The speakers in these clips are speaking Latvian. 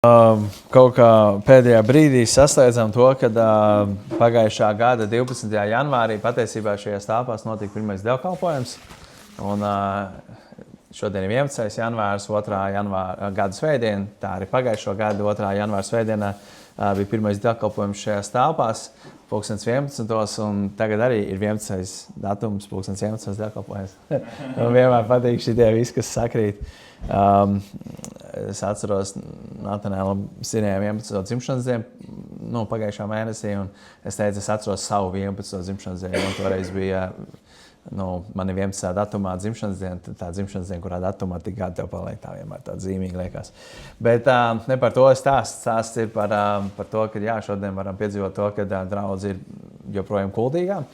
Kaut kā pēdējā brīdī saslēdzam to, ka pagājušā gada 12. janvārī patiesībā šajās telpās notika pirmais dievkalpojums. Un šodien ir 11. janvārs, 2. janvāra gada svētdiena. Tā arī pagājušo gada 2. janvāra svētdienā bija pirmais dievkalpojums šajās telpās, 11. Un tagad arī ir 11. datums, 11. dievkalpojums. Un vienmēr patīk šitie visi, kas sakrīt. Es atceros, Natanēla svinējām 11. dzimšanas dienu pagājušā mēnesī, un es teicu, es atceros savu 11. dzimšanas dienu, un toreiz bija man ir 11. datumā dzimšanas diena, tā dzimšanas diena, kurā datumā tik gadi tev paliek, tā vienmēr tāda zīmīga liekas. Bet ne par to stāsts. Stāsts ir par to, ka jā, šodien varam piedzīvot to, ka draudze ir joprojām kuldīgā.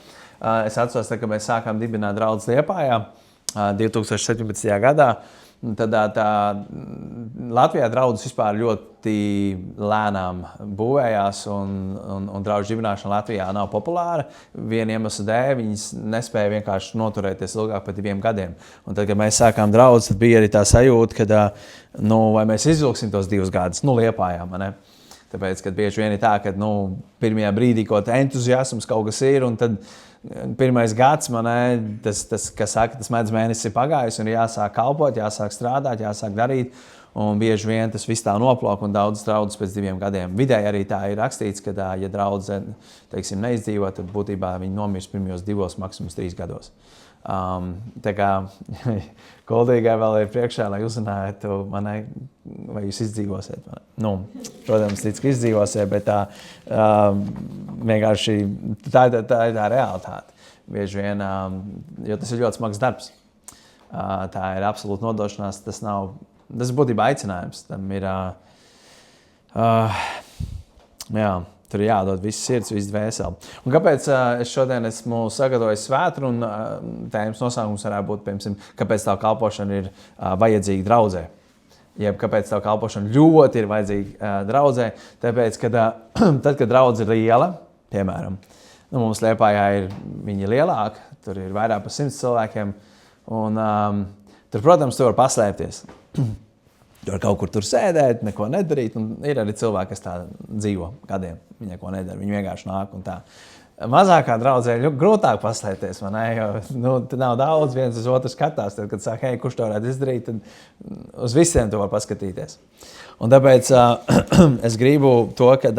Es atceros, ka mēs sākām dibināt draudzes Liepājā 2017. gadā. Tad Latvijā draudzes vispār ļoti lēnām būvējās, un draugu dibināšana Latvijā nav populāra. Viena iemesla dēļ viņas nespēja vienkārši noturēties ilgāk par 2 gadiem. Un tad, kad mēs sākām draudzes, tad bija arī tā sajūta, ka vai mēs izvilksim tos 2 gadus, Liepājā. Tāpēc, kad bieži vien ir tā, ka pirmajā brīdī kaut entuziasms kaut kas ir, un tad pirmais gads, tas medus mēnesis ir pagājis, un ir jāsāk kalpot, jāsāk strādāt, jāsāk darīt. Un bieži vien tas viss tā noplāk, un daudzas draudzes pēc 2 gadiem. Vidēji arī tā ir rakstīts, ka, ja draudze neizdzīvo, tad būtībā viņi nomirst pirmajos 2, maksimums 3 gados. Tā kā kuldīgai vēl ir priekšā, lai uzzinātu manai, vai jūs izdzīvosiet. Protams, tic, ka izdzīvosiet, bet vienkārši tā ir tā realitāte. Bieži vien, jo tas ir ļoti smags darbs. Tā ir absolūta nodošanās, tas būtībā aicinājums. Tam ir, tur ir jādod viss sirds, viss dvēseli. Un kāpēc es šodien esmu sagatavojis svētru, un tēmas nosaukums varētu būt, piemēram, kāpēc tā kalpošana ir vajadzīga draudzē. Jeb kāpēc tā kalpošana ļoti ir vajadzīga draudzē. Tāpēc, ka tad, kad draudze ir liela, piemēram, mums Liepājā viņi ir lielāki, tur ir vairāk par 100 cilvēkiem, un tur, protams, tu var paslēpties. Tu var kaut kur tur sēdēt, neko nedarīt, un ir arī cilvēki, kas tā dzīvo gadiem. Viņi neko nedara, viņi vienkārši nāk un tā. Mazākā draudzē ir grūtāk paslēpties, jo tad nav daudz, viens uz otru skatās. Tad, kad saka, hei, kurš to varētu izdarīt, tad uz visiem to var paskatīties. Un tāpēc es gribu to, ka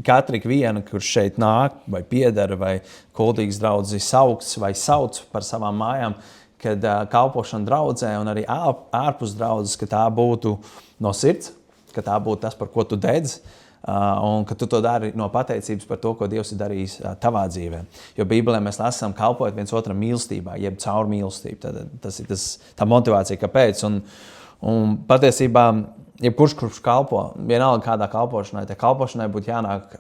katru vienu, kurš šeit nāk, vai piedara, vai kuldīgas draudzes saukts vai sauc par savām mājām, kad kalpošana draudzē un arī ārpus draudzes, ka tā būtu no sirds, ka tā būtu tas, par ko tu dedz, un ka tu to dari no pateicības par to, ko Dievs ir darījis tavā dzīvē. Jo Bībelē mēs lasām kalpojot viens otram mīlestībā, jeb caur mīlestību. Tas ir tā motivācija, kāpēc. Un patiesībā, jebkurš, kurš kalpo, vienalga kādā kalpošanai, tā kalpošanai būtu jānāk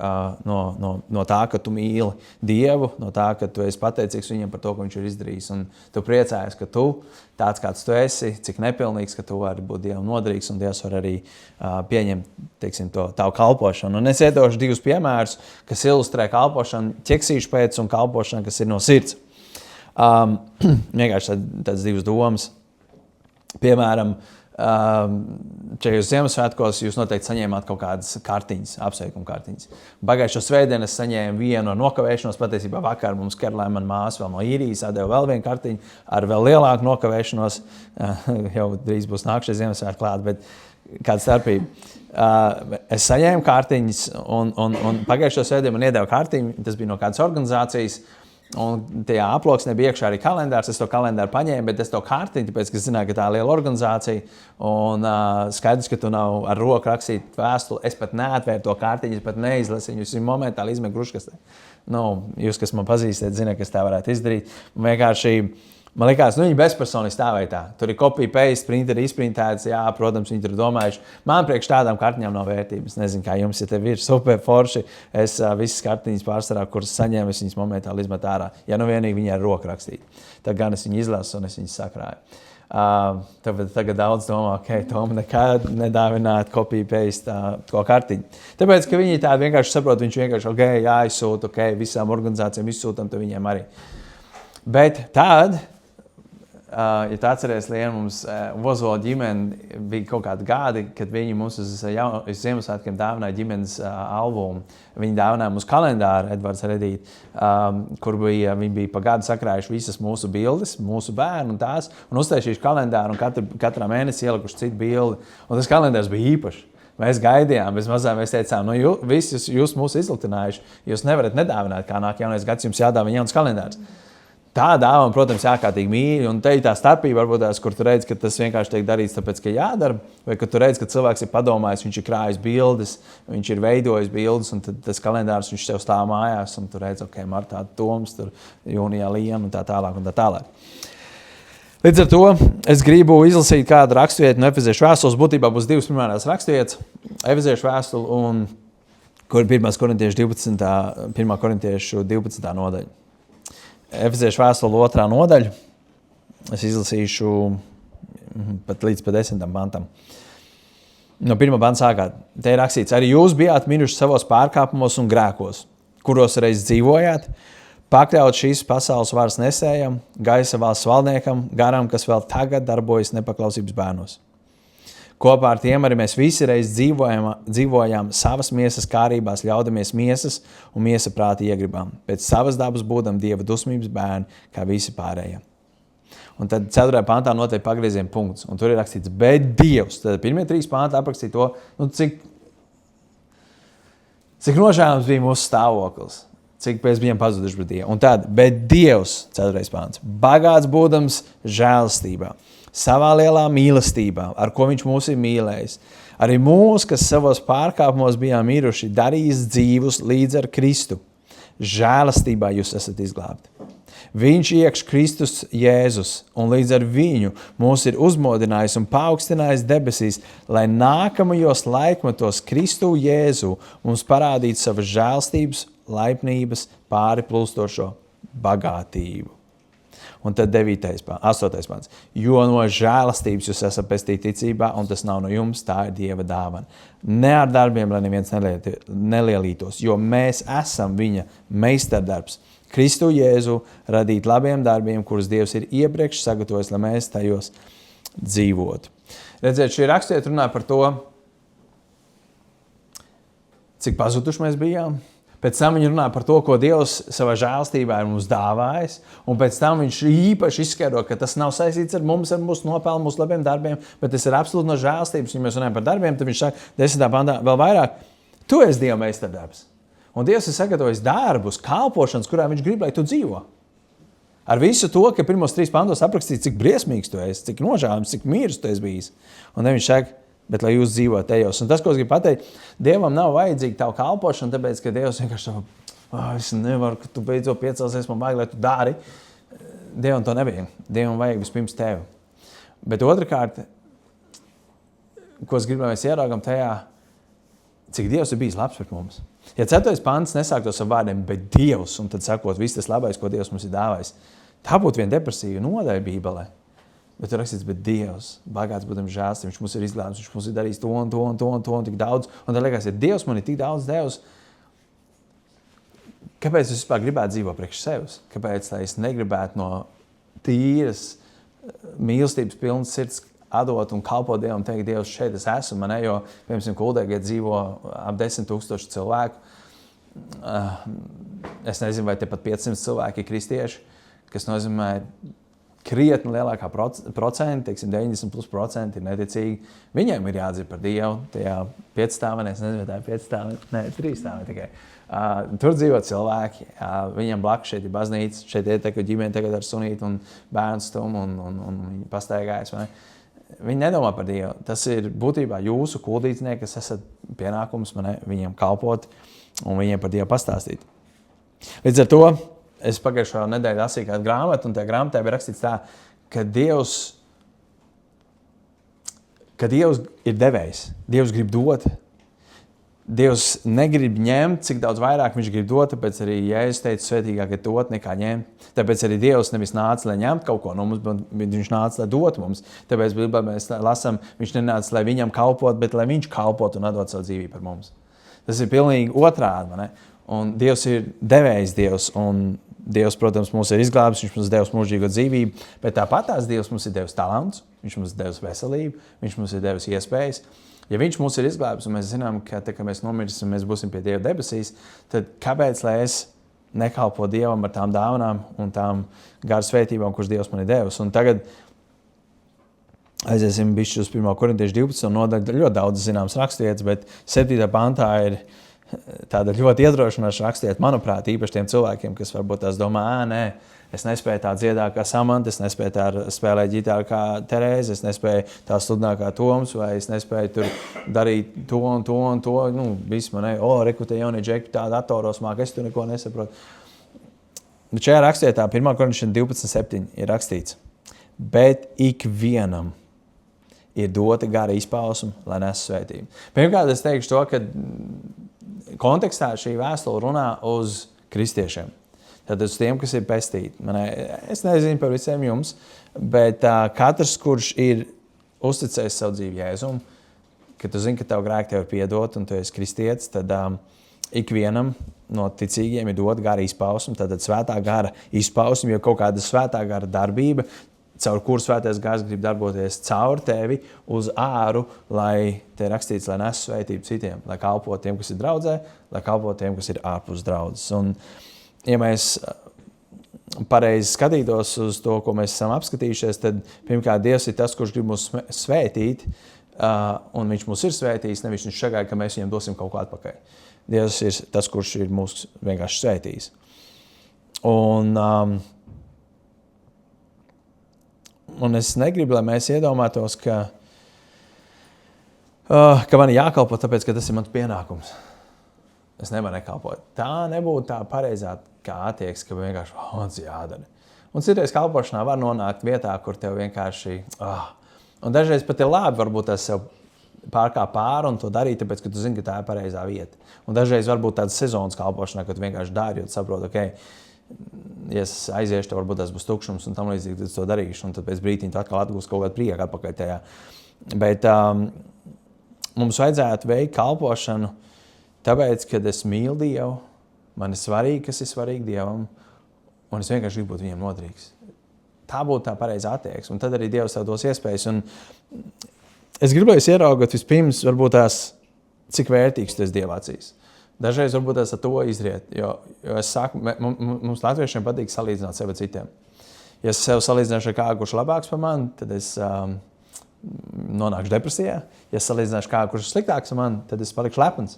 no tā, ka tu mīli Dievu, no tā, ka tu esi pateicīgs viņam par to, ko viņš ir izdarījis. Un tu priecājies, ka tu, tāds kāds tu esi, cik nepilnīgs, ka tu vari būt Dievam noderīgs, un Dievs var arī pieņemt tavu kalpošanu. Un es iedošu 2 piemērus, kas ilustrē kalpošanu ķeksīšu pēc un kalpošanu, kas ir no sirds. Vienkārši tāds 2 domas. Piemēram, šajos Ziemassvētkos jūs noteikti saņēmāt kaut kādas kartiņas, apsveikuma kartiņas. Pagājušo svētdienu es saņēmu vienu ar nokavēšanos. Patiesībā vakar mums Kerlēna, mana māsa, vēl no Īrijas atdeva vēl vienu kartiņu ar vēl lielāku nokavēšanos. Jau drīz būs nākšie Ziemassvētki klāt, bet kāda starpība. Es saņēmu kartiņas, un pagājušo svētdienu man iedeva kartiņu. Tas bija no kādas organizācijas. Un tajā aploksnē bija iekšā arī kalendārs. Es to kalendāru paņēmu, bet es to kartiņu, tāpēc, ka es zināju, ka tā ir liela organizācija. Un skaidrs, ka tu nav ar roku rakstīt vēstuli. Es pat neatvēru to kartiņu, es pat neizlasīju. Jūs momentāli izmet gruškastē. Jūs, kas man pazīstat, zināt, kas tā varētu izdarīt. Vienkārši man likās, viņi bezpersoniski stāvēja tā. Tur ir copy, paste, printeri izprintēts. Jā, protams, viņi tur domājuši. Man priekš tādām kartiņām nav vērtības. Nezinu, kā jums, ja tev ir super forši. Es visas kartiņas pārsvarā, kuras saņēmu, es viņas momentāli izmetu ārā. Ja vienīgi viņi ar roku rakstīt. Tad gan es viņu izlasu un es viņus sakrāju. Tagad daudz domā, ok, Tom nekad nedāvināt copy, paste to kartiņu. Tāpēc, ka viņi tādi vienkārši saprot, viņš vienkārši, ok, jāizsūta, ok, visām organizācijām izsūtam, tad viņiem arī. Bet tad ja tu atceries, Liena, mums Ozola ģimene bija kaut kādi gadi, kad viņi mums uz Ziemassvētkiem dāvināja ģimenes albumu. Viņi dāvināja mums kalendāru, Edvards Redīt, kur viņi bija pa gadu sakrājuši visas mūsu bildes, mūsu bērnu un tās, un uztaisījuši kalendāru, un katrā mēnesī ielikuši citu bildi. Un tas kalendārs bija īpašs. Mēs gaidījām, bez mazām mēs teicām, jūs mūs izlutinājuši, jūs nevarat nedāvināt, kā nāk jaunais gads, jums jādāvina jauns kalendārs. Tā dāvana, protams, jākārtīgi mīļi, un te ir tā starpība, varbūt tās, kur tu redzi, ka tas vienkārši tiek darīts tāpēc, ka jādara, vai ka tu redzi, ka cilvēks ir padomājis, viņš ir krājis bildes, viņš ir veidojis bildes, un tad tas kalendārs viņš tev stāv mājās, un tu redzi, ok, martā Toms, tur jūnijā Liena, un tā tālāk, un tā tālāk. Līdz ar to es gribu izlasīt kādu raksturvietu no Efeziešu vēstules. Būtībā būs divas pirmās raksturvietas. Efeziešu vēstule un 1. Korintiešu 12. nodaļa. Efeziešu vēstule 2. nodaļa. Es izlasīšu pat līdz 10. pantam. No 1. panta sākāt. Te ir rakstīts, arī jūs bijāt miruši savos pārkāpumos un grēkos, kuros reiz dzīvojāt, pakļaut šīs pasaules varas nesējam, gaisa valsts valdniekam, garam, kas vēl tagad darbojas nepaklausības bērnos. Kopā ar tiem arī mēs visi reiz dzīvojām savas miesas kārībās, ļaudamies miesas un miesa prāta iegribām. Pēc savas dabas būdam Dieva dusmības bērni, kā visi pārējie. Un tad 4. pantā notiek pagrieziena punkts. Un tur ir rakstīts, bet Dievs. Tad pirmie 3 panti aprakstīja to, cik nožēlams bija mūsu stāvoklis. Cik mēs bijām pazuduši pret Dievu. Un tad, bet Dievs, 4. pāns, bagāts būdams žēlastībā, savā lielā mīlestībā, ar ko viņš mūs ir mīlējis. Arī mūs, kas savos pārkāpumos bijām miruši, darījis dzīvus līdz ar Kristu. Žēlastībā jūs esat izglābti. Viņš iekš Kristus Jēzus, un līdz ar viņu mūs ir uzmodinājis un paaugstinājis debesīs, lai nākamajos laikmetos Kristu Jēzu mums parādītu savas žēlstības, laipnības pāri plūstošo bagātību. Un tad 8. pants. Jo no žēlastības jūs esat pestīti ticībā, un tas nav no jums, tā ir Dieva dāvana. Ne ar darbiem, lai neviens nelielītos, jo mēs esam viņa meistardarbs. Kristu Jēzu radīt labiem darbiem, kurus Dievs ir iepriekš sagatavojis, lai mēs tajos dzīvotu. Redziet, šī rakstiet runā par to, cik pazuduši mēs bijām. Pēc tam viņi runā par to, ko Dievs savā žēlstībā ir mums dāvājis, un pēc tam viņš īpaši izskaidro, ka tas nav saistīts ar mums, ar mūsu nopelnu, mūsu labiem darbiem, bet tas ir absolūti no žēlstības. Ja mēs runājam par darbiem, tad viņš saka 10. pantā vēl vairāk, tu esi Dieva meistardarbs. Un Dievs ir sagatavojis darbus, kalpošanas, kurā viņš grib, lai tu dzīvo. Ar visu to, ka pirmos 3 pantos aprakstīts, cik briesmīgs tu esi, cik nožēlams, cik mīrs tu esi bijis. Un tad viņš saka, bet lai jūs dzīvot ejos. Un tas, ko es gribu pateikt, Dievam nav vajadzīga tavu kalpošanu, tāpēc, ka Dievs vienkārši es nevaru, ka tu beidzot piecelsies, man vajag, lai tu dari. Dievam to nevajag. Dievam vajag vispirms tevi. Bet otrkārt, ko es gribu, lai mēs ieraugam tajā, cik Dievs ir bijis labs pret mums. Ja 4. pants nesāktos ar vārdiem, bet Dievs, un tad sakot, viss tas labais, ko Dievs mums ir dāvājis, tā būtu viena depresīva nodaļa Bībelē. Bet tur rakstīts, bet Dievs, bagāts būdams žēlstības, viņš mums ir izglābis, viņš mums ir darījis to un tik daudz. Un tad liekas, ja Dievs man ir tik daudz devis, kāpēc es vispār gribētu dzīvot priekš sevis? Kāpēc es negribētu no tīras, mīlestības pilnas sirds atdot un kalpot Dievam, teikt, Dievs, šeit es esmu, man jo, piemēram, Kuldēgā dzīvo ap 10 000 cilvēku. Es nezinu, vai te pat 500 cilvēki ir kristieši, kas nozīmē krietni lielākā procenta, 90% ir neticīgi. Viņiem ir jādzird par Dievu, tajā 5 stāvenē, es nezinu, tā ir 5 stāvenē, ne, 3 stāvenē tikai. Tur dzīvo cilvēki, viņiem blakus šeit ir baznīca, šeit ir tā, ka ģimene tagad ar sunītu un bērnu stumu un viņi pastaigājas. Viņi nedomā par Dievu. Tas ir būtībā jūsu kuldīcinieki, kas esat pienākums viņiem kalpot un viņiem par Dievu pastāstīt. Līdz ar to es pagājušo nedēļu lasīju kādu grāmatu, un tajā grāmatā bija rakstīts tā, ka Dievs ir devējs. Dievs grib dot. Dievs negrib ņemt, cik daudz vairāk viņš grib dot, tāpēc arī Jēzus teica, svētīgāk ir dot nekā ņemt. Tāpēc arī Dievs nevis nāca, lai ņemtu kaut ko no mums, bet viņš nāca, lai dot mums. Tāpēc Bībelē mēs lasām, viņš nenāca, lai viņam kalpot, bet lai viņš kalpot un atdot savu dzīvību par mums. Tas ir pilnīgi otrādi. Un Dievs ir devējs Dievs, un Dievs, protams, mūs ir izglābis, viņš mums devis mūžīgo dzīvību, bet tāpatās Dievs mums ir devis talants, viņš mums ir devis veselību, viņš mums ir devis iespējas. Ja viņš mūs ir izglābis, un mēs zinām, ka tā, kad mēs nomirsim, mēs būsim pie Dieva debesīs, tad kāpēc, lai es nekalpo Dievam ar tām dāvanām un tām garas svētībām, kuras Dievs man ir devis? Un tagad aiziesim bišķi uz 1. Korintiešu 12. nodaļu, ļoti daudz zināms rakstvietas, bet 7. pantā ir tāda ļoti iedrošinoša rakstiet, manuprāt, īpaši tiem cilvēkiem, kas varbūt tās domā, nē, es nespēju tā dziedāt kā Samanta, es nespēju tā spēlēt ģitāru kā Terēze, es nespēju tā sludināt kā Toms, vai es nespēju tur darīt to un to un to. Viss man, reku te jaunie džekļi tā datoros māk, es tur neko nesaprotu. Bet šajā rakstietā 1. Korintiešu 12.7 ir rakstīts, bet ikvienam ir dota gara izpausme, lai nes svētību. Pirmkārt, es teikšu to, ka kontekstā šī vēstule runā uz kristiešiem. Tad uz tiem, kas ir pestīti. Es nezinu par visiem jums, bet katrs, kurš ir uzticējis savu dzīvi Jēzum, ka tu zini, ka tavu grēku tev ir piedot un tu esi kristietis, tad ikvienam no ticīgiem ir dota gara izpausme, tad svētā gara izpausme, jo kaut kāda svētā gara darbība, caur kuru svētais gars grib darboties caur tevi uz āru, lai te rakstīts, lai nes svētību citiem, lai kalpo tiem, kas ir draudzē, lai kalpo tiem, kas ir ārpus draudzes. Un, ja mēs pareizi skatītos uz to, ko mēs esam apskatījušies, tad pirmkārt Dievs ir tas, kurš grib mūs svētīt, un viņš mūs ir svētījis, nevis viņš sagaida, ka mēs viņam dosim kaut ko atpakaļ. Dievs ir tas, kurš ir mūs vienkārši svētījis. Un es negribu, lai mēs iedomātos, ka man ir jākalpo, tāpēc, ka tas ir mans pienākums. Es nevaru nekalpot. Tā nebūtu tā pareizā kā attieksme, ka vienkārši tas jādara. Un citreiz kalpošanā var nonākt vietā, kur tev vienkārši... Un dažreiz pat ir labi varbūt tas sev pārkāp pāri un to darīt, tāpēc, ka tu zini, ka tā ir pareizā vieta. Un dažreiz varbūt tāda sezonas kalpošanā, kad tu vienkārši dari, jo tu saproti, ja es aiziešu, tad varbūt tas būs tukšums un tam līdzīgi, tad es to darīšu. Un tad pēc brītiņa tu atkal atgūsi kaut kādu prieku atpakaļ tajā. Bet mums vajadzētu veikt kalpošanu, tāpēc, kad es mīlu Dievu, man ir svarīgi, kas ir svarīgi Dievam, un es vienkārši gribu būt viņam noderīgs. Tā būtu tā pareizā attieksme, un tad arī Dievs tev dos iespējas. Un es gribēju ieraugot vispirms, varbūt tās, cik vērtīgs tu esi Dieva acīs. Dažreiz varbūt tas ar to izriet, jo es saku, mums latviešiem patīk salīdzināt sevi ar citiem. Ja es sev salīdzināšu ar kādu, kurš labāks par mani, tad es nonākšu depresijā. Ja es salīdzināšu kādu, kurš ir sliktāks par mani, tad es palikšu lepns.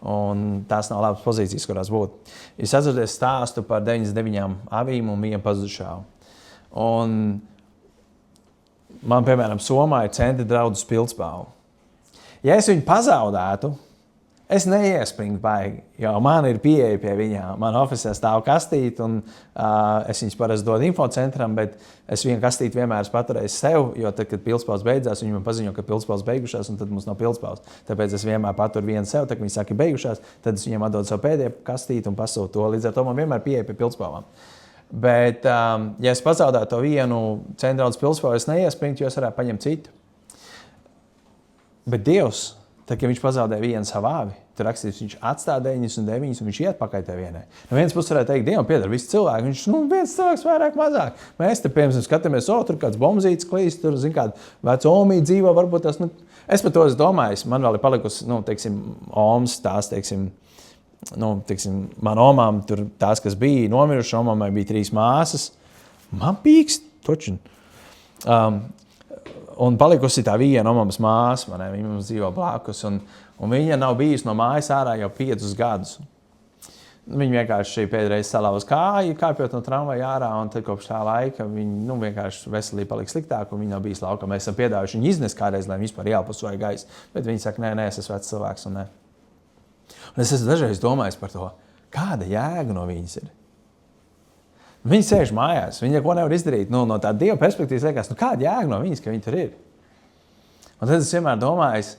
Un tās nav labas pozīcijas, kurās būt. Es atceros stāstu par 99 avīm un 1 pazudušā. Un man, piemēram, Somā ir centra draudzes Pildspāvu. Ja es viņu pazaudētu, es neiespringtu baigi, jo man ir pieeja pie viņām. Man ofisē stāv kastīte, un es viņus parasti dodu infocentram, bet es vienu kastīti vienmēr esmu paturējis sev, jo tad, kad Pildspāvs beidzās, viņi man paziņo, ka Pildspāvs beigušās, un tad mums nav Pildspāvs. Tāpēc es vienmēr paturu vienu sev, tad viņi saka, ka beigušās, tad es viņiem atdodu savu pēdējo kastīti un pasūtu to. Līdz ar to man vienmēr pieeja pie Pildspāvām. Bet, ja es pazaudētu to vienu centra draudzes Pildspāvu, es neiespringtu, jo es varētu paņemt citu. Bet Dievs, tad, kad viņš pazaudē vienu savu āvi, tur rakstīts, viņš atstāja 99 un viņš iet pakaļ tev vienai. No vienas puses varētu teikt, Dievam pieder visi cilvēki. Viņš, viens cilvēks vairāk, mazāk. Mēs te, piemēram, skatāmies, tur kāds bombzīts klīst, tur, zin, kāda veca omīte dzīvo, varbūt tas, es par to esmu domājis, man vēl ir palikusi, omas tās, man omām tur tās, kas bija nomiruši, omamai bija 3 māsas. Man pīkst, točin. Un palikusi tā viena omamas māsa, viņa mums dzīvo blakus, un viņa nav bijusi no mājas ārā jau 5 gadus. Viņa vienkārši pēdreiz salauza kāju, kāpjot no tramvaja ārā, un tad kopš tā laika viņa vienkārši veselība palika sliktāk, un viņa nav bijis laukā. Mēs esam piedāvājuši viņu iznest kādreiz, lai viņa vispār ielpas vai gaisa, bet viņa saka, nē, es esmu vecs cilvēks, un nē. Un es esmu dažreiz domājis par to, kāda jēga no viņas ir. Viņi sēž mājās, viņi neko nevar izdarīt. No tā Dieva perspektīvas liekas, kāda jēga no viņas, ka viņi tur ir? Un tad es vienmēr domāju,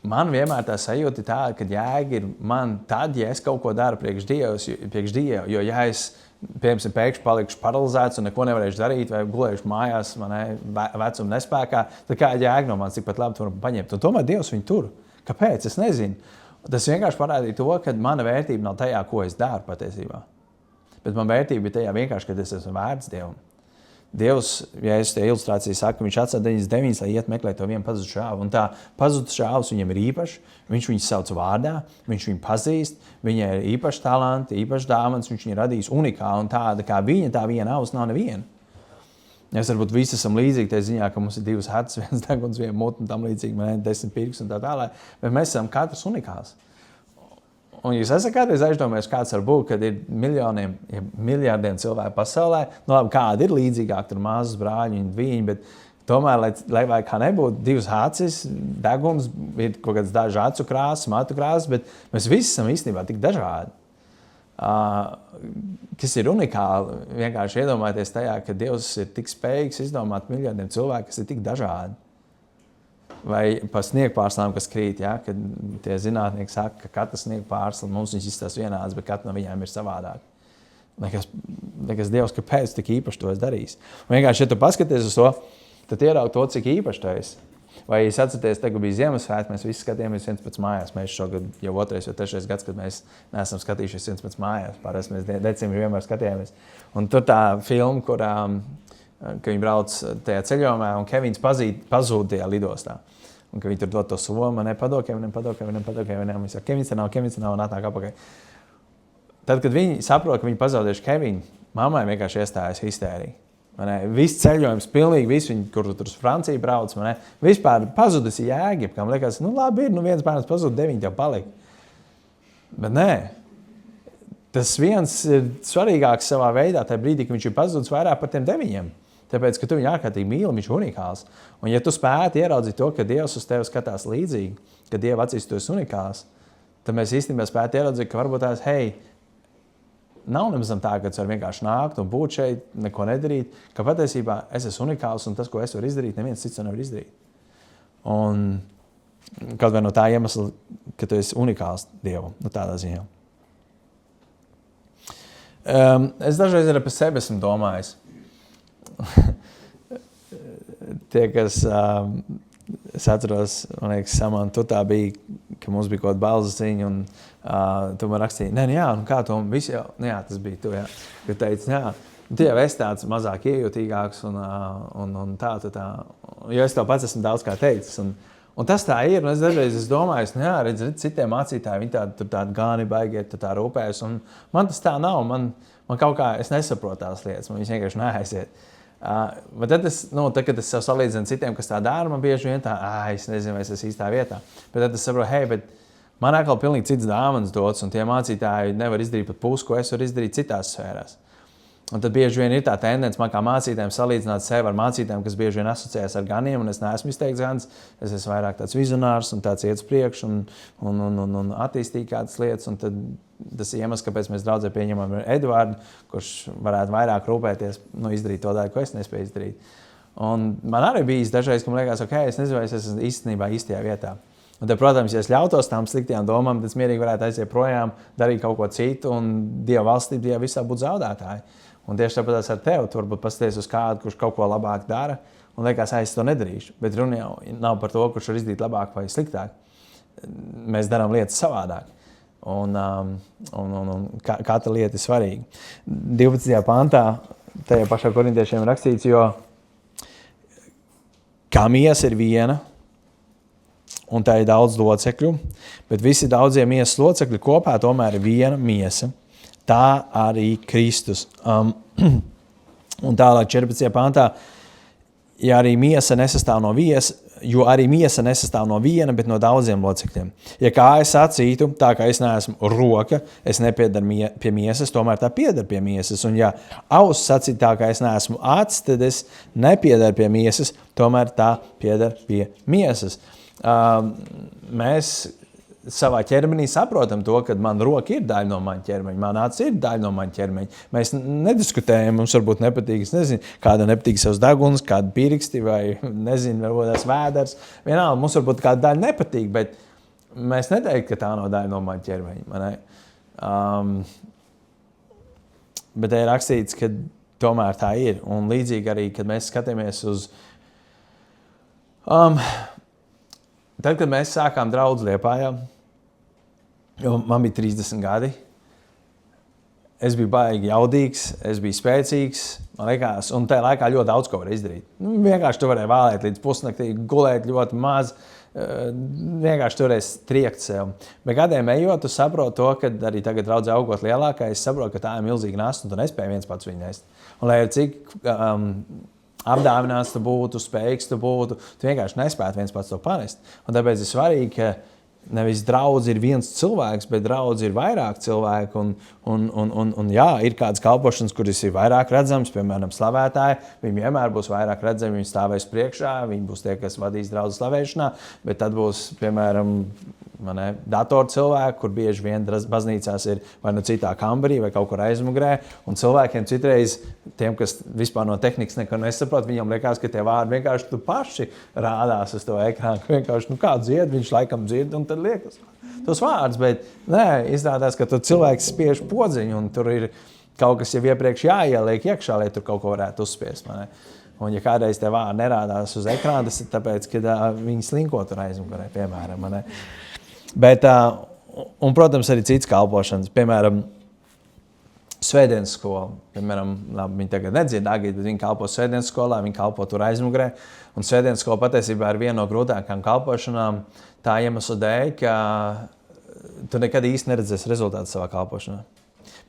man vienmēr tā sajūta ir tāda, ka jēga ir man tad, ja es kaut ko daru priekš Dieva, jo ja es, piemēram, pēkšņi palikšu paralizēts un neko nevarēšu darīt vai gulēšu mājās vecuma nespēkā, tad kāda jēga no manis tikpat labi to paņemt. Un tomēr Dievs viņu tur. Kāpēc? Es nezinu. Tas vienkārši parādīja to, ka mana vērtība nav tajā, ko es daru patiesībā. Bet man vērtība bija tajā vienkārši, ka es esmu vērts Dievam. Dievs, ja es te ilustrāciju saku, viņš atstāja 99, lai iet meklēt to vienu pazudu šāvu. Un tā pazudu šāvs viņam ir īpašs, viņš viņu sauc vārdā, viņš viņu pazīst, viņai ir īpaši talanti, īpaši dāvans, viņš viņu radījis unikāli un tāda kā viņa, tā viena auss nav neviena. Mēs varbūt visi esam līdzīgi tajā ziņā, ka mums ir 2 acis, 1 deguns, 1 mute un tam līdzīgi, 10 pirksts un tā tālāk, bet mēs esam katrs unikāls. Un jūs esat kādreiz aizdomājies, kāds var būt, kad ir miljoniem, ja miljardiem cilvēku pasaulē. Nu, labi, kādi ir līdzīgāk, tur mazas brāļi un viņi, bet tomēr, lai vai kā nebūtu, 2 acis, deguns, ir kaut kāds daži acu krāsas, matu krāsas, bet mēs visi esam īstenībā tik dažādi. Kas ir unikāli, vienkārši iedomājieties tajā, ka Dievs ir tik spējīgs izdomāt miljardiem cilvēku, kas ir tik dažādi. Vai par sniegu pārslām, kas krīt, ja? Kad tie zinātnieki saka, ka katrs sniegu pārsla, mums viņš izstās vienāds, bet katra no viņām ir savādāk. Nekas Dievs, kāpēc tik īpaši to es darīšu? Un vienkārši, ja tu paskaties uz to, tad ieraugi to, cik īpaši to esi. Vai jūs atceraties, tagad bija Ziemassvētki, mēs visi skatījāmies viens pēc mājās. Mēs šogad jau 2. vai 3. gads, kad mēs neesam skatījušies viens pēc mājās. Pārējais mēs decembrī vienmēr skatījāmies. Un tur tā filma, kurā ka viņi brauc tajā ceļojumā, un Kevins pazūd tajā lidostā. Un ka viņi tur dod to somu, nepadod Kevinam. Viņi saka, Kevins te nav, un atnāk apakaļ. Tad, kad viņi saprot, ka viņi pazaudējuši Kevinu, mammai vienkārši iestājas histērija. Viss ceļojums, pilnīgi viss, viņi, kur tur uz Franciju brauc, vispār pazudis jēga, kam liekas, nu labi ir, viens bērns pazud, 9 jau palika. Bet nē. Tas viens ir svarīgāks savā veidā, tajā brīdī, ka viņš ir pazudis vairāk par tiem 9. Tāpēc, ka tu viņu ārkārtīgi mīli, viņš ir unikāls. Un ja tu spētu ieraudzīt to, ka Dievs uz tevi skatās līdzīgi, ka Dieva acīs tu esi unikāls, tad mēs īstenībā spētu ieraudzīt, ka varbūt tās, hei, nav nemaz tā, ka tu vari vienkārši nākt un būt šeit, neko nedarīt, ka patiesībā es esmu unikāls un tas, ko es varu izdarīt, neviens cits to nevar izdarīt. Un kaut vai no tā iemesla, ka tu esi unikāls Dievam, no tādā ziņā. Es dažreiz arī par sevi esmu domājis. Tie, kas, es atceros, man liekas, Samanta, tu tā bija, ka mums bija kaut kāda balzas ziņa, un tu man rakstīji, kā to visi jau, tas bija tu, jā. Tu teici, tu jau esi tāds mazāk iejūtīgāks, un tā, jo es tev pats esmu daudz kā teicis, un tas tā ir, un es dažreiz domāju, redz, citiem mācītāji, viņi tādi gāni baigiet, tā rūpējas, un man tas tā nav, man kaut kā, es nesaprotu tās lietas, man viņas vienkārši neaiziet. Bet tad, kad es sev salīdzinu citiem, kas tā dara, man bieži vien tā, es nezinu, vai es esmu īstā vietā. Bet tad es saprotu, bet man atkal pilnīgi cits dāvanas dots, un tie mācītāji nevar izdarīt pat pusi, ko es varu izdarīt citās sfērās. Un tad bieži vien ir tā tendence man kā mācītājiem salīdzināt sevi ar mācītājiem, kas bieži vien asociējas ar ganiem, un es neesmu izteikts gans, es esmu vairāk tāds vizionārs un tāds iet uz priekšu un attīstīt kādas lietas, un tad tas ir iemesls, kāpēc mēs draudzē pieņemam Eduardu, kurš varētu vairāk rūpēties, izdarīt to daļu, ko es nespēju izdarīt. Un man arī bijis dažreiz, ka man liekas, es nezinu, vai es esmu īstenībā īstajā vietā. Un tad, protams, ja es ļautos tām sliktajām domām, tad es mierīgi varētu aiziet projām, darīt kaut ko citu, un Dieva valstība, Dieva visā būtu zaudētāji. Un tieši tāpēc ar tevi, tu varbūt paskaties uz kādu, kurš kaut ko labāk dara, un liekas, es to nedarīšu. Bet runa jau nav par to, kurš var izdarīt labāk vai sliktāk. Mēs darām lietas savādāk. Un katra lieta ir svarīga. 12. pantā, tajā pašā korintiešiem rakstīts, jo kā miesa ir viena, un tā ir daudz locekļu, bet visi daudzie miesas locekļi kopā tomēr ir viena miesa. Tā arī Kristus. Un tālāk 14. pantā, jo arī miesa nesastāv no viena, bet no daudziem locekļiem. Ja kāja sacītu, tā kā es neesmu roka, es nepiedaru pie miesas, tomēr tā piedar pie miesas. Un ja auss sacītu, tā kā es neesmu acis, tad es nepiedaru pie miesas, tomēr tā piedar pie miesas. Mēs savā ķermenī saprotam to, ka man roka ir daļa no maņa ķermeņa, man acis ir daļa no maņa ķermeņa. Mēs nediskutējam, mums varbūt nepatīk, es nezinu, kāda nepatīk savs deguns, kāda pirksti vai, nezinu, varbūt tās vēders. Vienalga, mums varbūt kāda daļa nepatīk, bet mēs neteiktu, ka tā nav daļa no maņa ķermeņa. Bet te ir rakstīts, ka tomēr tā ir. Un līdzīgi arī, kad mēs skatāmies uz... Tad, kad mēs sākām draudzi Liepājā, Jo man bija 30 gadi. Es biju baigi jaudīgs, es biju spēcīgs, man liekas, un tajā laikā ļoti daudz ko var izdarīt. Vienkārši tu varēji vēlēt līdz pusnaktī, gulēt ļoti maz, vienkārši tu varēji triekt sev. Bet gadiem ejot, tu saproti to, ka arī tagad draudzē augot lielākā, es saprotu, ka tā ir milzīga nasta, un tu nespēji viens pats viņu nest. Un lai ir cik apdāvināts tu būtu, spējīgs tu būtu, tu vienkārši nespētu viens pats to panest. Un tāpēc ir svarīgi, ka nevis draudz ir viens cilvēks, bet draudz ir vairāk cilvēku. Un jā, ir kādas kalpošanas, kuras ir vairāk redzamas, piemēram, slavētāji. Viņi vienmēr būs vairāk redzami, viņi stāvēs priekšā, viņi būs tie, kas vadīs draudz slavēšanā. Bet tad būs, piemēram, datoru cilvēki, kur bieži vien baznīcās ir vai nu citā kambarī, vai kaut kur aizmugurē. Un cilvēkiem citreiz, tiem, kas vispār no tehnikas neko nesaprot, viņam liekas, ka tie vārdi vienkārši tu paši rādās uz to ekrānu. Vienkārši, kā dzied, viņš laikam dzird, un tad liekas tos vārdus. Bet nē, izrādās, ka tur cilvēks spiež podziņu, un tur ir kaut kas jau iepriekš jāieliek iekšā, lai tur kaut ko varētu uzspiest. Un ja kādreiz tie vārdi nerādās uz ekrāna, tas ir tāpēc, ka viņi slinko tur aizmugurē, piemēram. Bet, un, protams, arī cits kalpošanas, piemēram, svētdienas skola. Piemēram, viņi tagad nedzird Agīt, bet viņi kalpo svētdienas skolā, viņi kalpo tur aizmugurē. Un svētdienas skola patiesībā ir viena no grūtākām kalpošanām tā iemesla dēļ, ka tu nekad īsti neredzēsi rezultātu savā kalpošanā.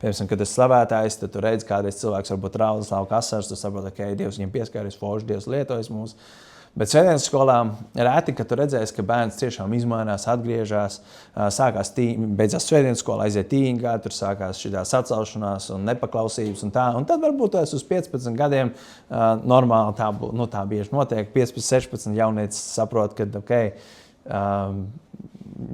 Piemēram, kad esi slavētājs, tad tu redzi, kādreiz cilvēks varbūt raudz, lauka asars, tu saproti, ka Dievs viņam pieskāries, forši Dievs lietojas mūs. Bet svētdienas skolā reti, ka tu redzēsi, ka bērns tiešām izmainās, atgriežas, beidzās svētdienas skolā, aiziet tīņgā, tur sākās šitās atcelšanās un nepaklausības un tā. Un tad varbūt tu esi uz 15 gadiem, normāli tā bieži notiek, 15, 16 jaunietis saprot, ka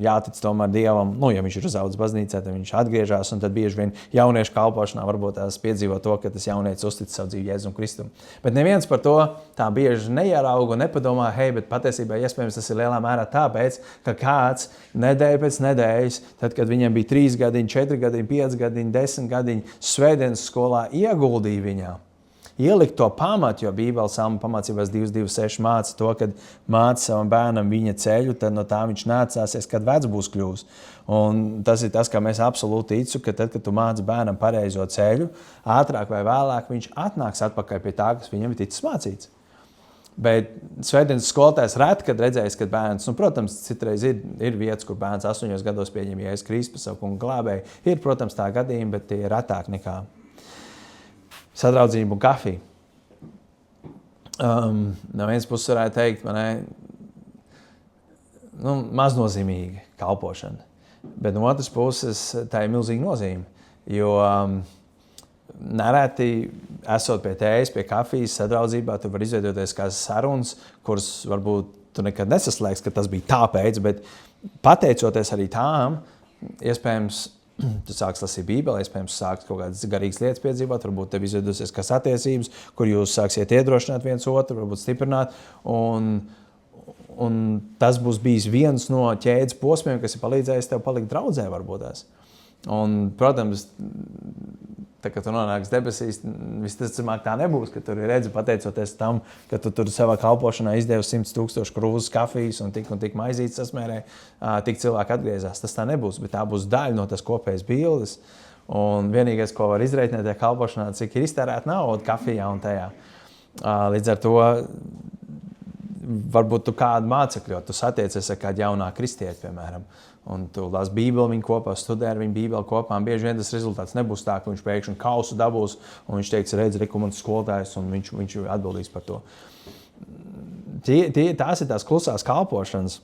jātic tomēr Dievam, ja viņš ir uzaudzis baznīcā, tad viņš atgriežas, un tad bieži vien jauniešu kalpošanā varbūt tās piedzīvo to, ka tas jaunietis uztic savu dzīvi Jēzum Kristum. Bet neviens par to tā bieži neierauga un nepadomā, bet patiesībā iespējams tas ir lielā mērā tāpēc, ka kāds nedēļa pēc nedēļas, tad, kad viņam bija 3 gadiņi, 4 gadiņi, 5 gadiņi, 10 gadiņi, svētdienas skolā ieguldīja viņā. Ielikt to pamatu, jo Bībeles salmu pamācībās 2.2.6 māca to, kad māca savam bērnam viņa ceļu, tad no tā viņš nācāsies, kad vecs būs kļūs. Un tas ir tas, kā mēs absolūti ticu, ka tad, kad tu māci bērnam pareizo ceļu, ātrāk vai vēlāk viņš atnāks atpakaļ pie tā, kas viņam ir ticis mācīts. Bet svētdienas skolotājs reti, kad redzējis, kad bērns, protams, citreiz ir vietas, kur bērns 8 gados pieņem Jēzus Kristus par savu kungu glābēju. Ir, protams, tā gadījumi, bet tie ir retāk nekā sadraudzību un kafiju. No vienas puses varētu teikt, maznozīmīga kalpošana. Bet no otras puses tā ir milzīga nozīme. Jo nereti, esot pie tējas, pie kafijas, sadraudzībā, tu var izveidoties kādas sarunas, kuras varbūt tu nekad nesaslēgs, ka tas bija tāpēc, bet pateicoties arī tām, iespējams, tu sāks lasīt Bībeli, iespējams, sāks kaut kādas garīgas lietas piedzīvot, varbūt tev izveidosies kādas attiecības, kur jūs sāksiet iedrošināt viens otru, varbūt stiprināt, un tas būs bijis viens no ķēdes posmiem, kas ir palīdzējis tev palikt draudzē varbūt tās. Un, protams, tā, kad tu nonāks debesīs, visticamāk tā nebūs, ka tur ir redzi pateicoties tam, ka tu tur savā kalpošanā izdevi 100,000 krūzes kafijas un tik maizītes sasmērē, tik cilvēki atgriezās. Tas tā nebūs, bet tā būs daļa no tas kopējas bildes. Un vienīgais, ko var izreikināt tajā kalpošanā, cik ir iztērēt naudu kafijā un tajā. Līdz ar to varbūt tu kādu mācekļu, tu satiecies ar kādu jaunāku kristieti, piemēram. Un tu lasi Bībeli viņu kopā, studē ar viņu Bībeli kopā, un bieži vien tas rezultāts nebūs tā, ka viņš pēkšņi kausu dabūs, un viņš teiks, redz, rekomendācijas skolotājs, un viņš atbildīs par to. Tās ir tās klusās kalpošanas,